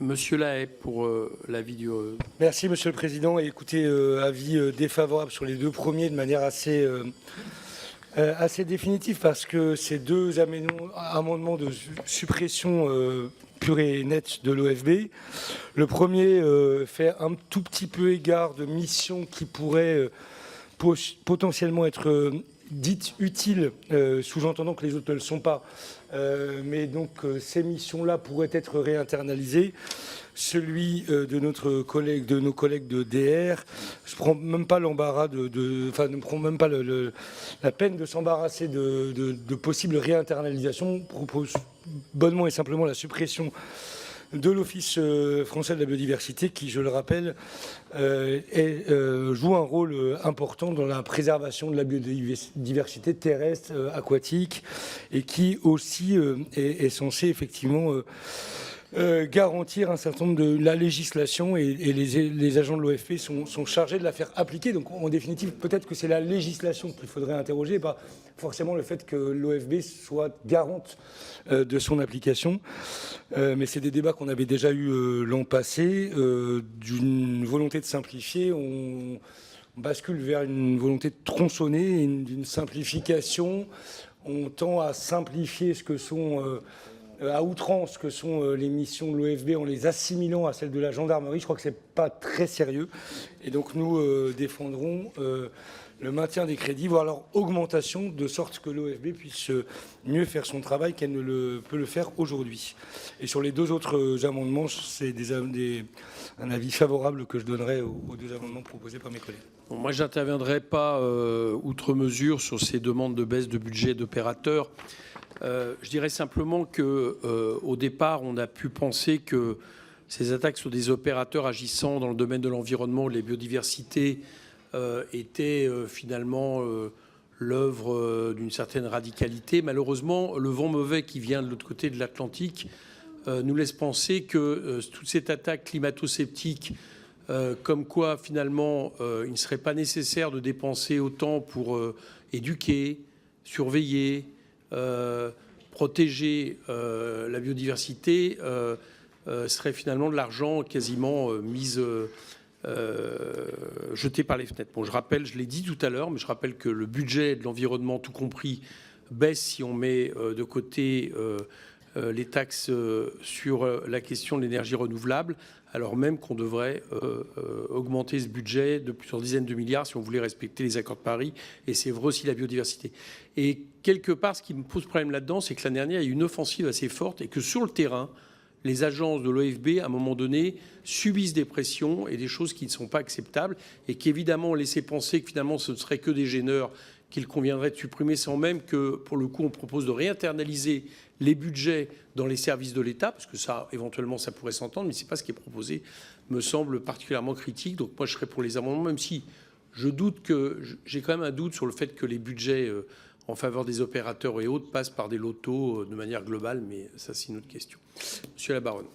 Monsieur Lahaye pour l'avis du... Merci Monsieur le Président. Et écoutez, avis défavorable sur les deux premiers de manière assez définitive parce que ces deux amendements de suppression pure et nette de l'OFB. Le premier fait un tout petit peu égard de missions qui pourraient potentiellement être dites utiles, sous-entendant que les autres ne le sont pas. Mais donc ces missions-là pourraient être réinternalisées. Celui de nos collègues de DR, je ne prends même pas l'embarras ne prend même pas la peine de s'embarrasser de possibles réinternalisations. Propose bonnement et simplement la suppression de l'Office français de la biodiversité qui, je le rappelle, joue un rôle important dans la préservation de la biodiversité terrestre, aquatique, et qui aussi est censé effectivement garantir un certain nombre de la législation et les agents de l'OFP sont chargés de la faire appliquer. Donc en définitive, peut-être que c'est la législation qu'il faudrait interroger, pas forcément le fait que l'OFB soit garante de son application. Mais c'est des débats qu'on avait déjà eus l'an passé, d'une volonté de simplifier. On bascule vers une volonté de tronçonner, d'une simplification. On tend à simplifier ce que sont... à outrance que sont les missions de l'OFB en les assimilant à celles de la gendarmerie. Je crois que ce n'est pas très sérieux. Et donc nous défendrons le maintien des crédits, voire leur augmentation, de sorte que l'OFB puisse mieux faire son travail qu'elle ne peut le faire aujourd'hui. Et sur les deux autres amendements, c'est un avis favorable que je donnerai aux deux amendements proposés par mes collègues. Bon, moi, je n'interviendrai pas outre mesure sur ces demandes de baisse de budget d'opérateurs. Je dirais simplement qu'au départ, on a pu penser que ces attaques sur des opérateurs agissant dans le domaine de l'environnement ou de la biodiversité étaient finalement l'œuvre d'une certaine radicalité. Malheureusement, le vent mauvais qui vient de l'autre côté de l'Atlantique nous laisse penser que toute cette attaque climato-sceptique, comme quoi finalement il ne serait pas nécessaire de dépenser autant pour éduquer, surveiller, protéger la biodiversité serait finalement de l'argent quasiment jeté par les fenêtres. Bon, je rappelle, je l'ai dit tout à l'heure, mais je rappelle que le budget de l'environnement, tout compris, baisse si on met de côté les taxes sur la question de l'énergie renouvelable, alors même qu'on devrait augmenter ce budget de plusieurs dizaines de milliards si on voulait respecter les accords de Paris, et c'est vrai aussi la biodiversité. Et quelque part, ce qui me pose problème là-dedans, c'est que l'année dernière, il y a eu une offensive assez forte et que sur le terrain, les agences de l'OFB, à un moment donné, subissent des pressions et des choses qui ne sont pas acceptables et qui, évidemment, ont laissé penser que finalement, ce ne serait que des gêneurs qu'il conviendrait de supprimer, sans même que, pour le coup, on propose de réinternaliser les budgets dans les services de l'État, parce que ça, éventuellement, ça pourrait s'entendre, mais ce n'est pas ce qui est proposé, me semble particulièrement critique. Donc moi, je serais pour les amendements, même si j'ai quand même un doute sur le fait que les budgets en faveur des opérateurs et autres passent par des lotos de manière globale, mais ça, c'est une autre question. Monsieur Labaronne.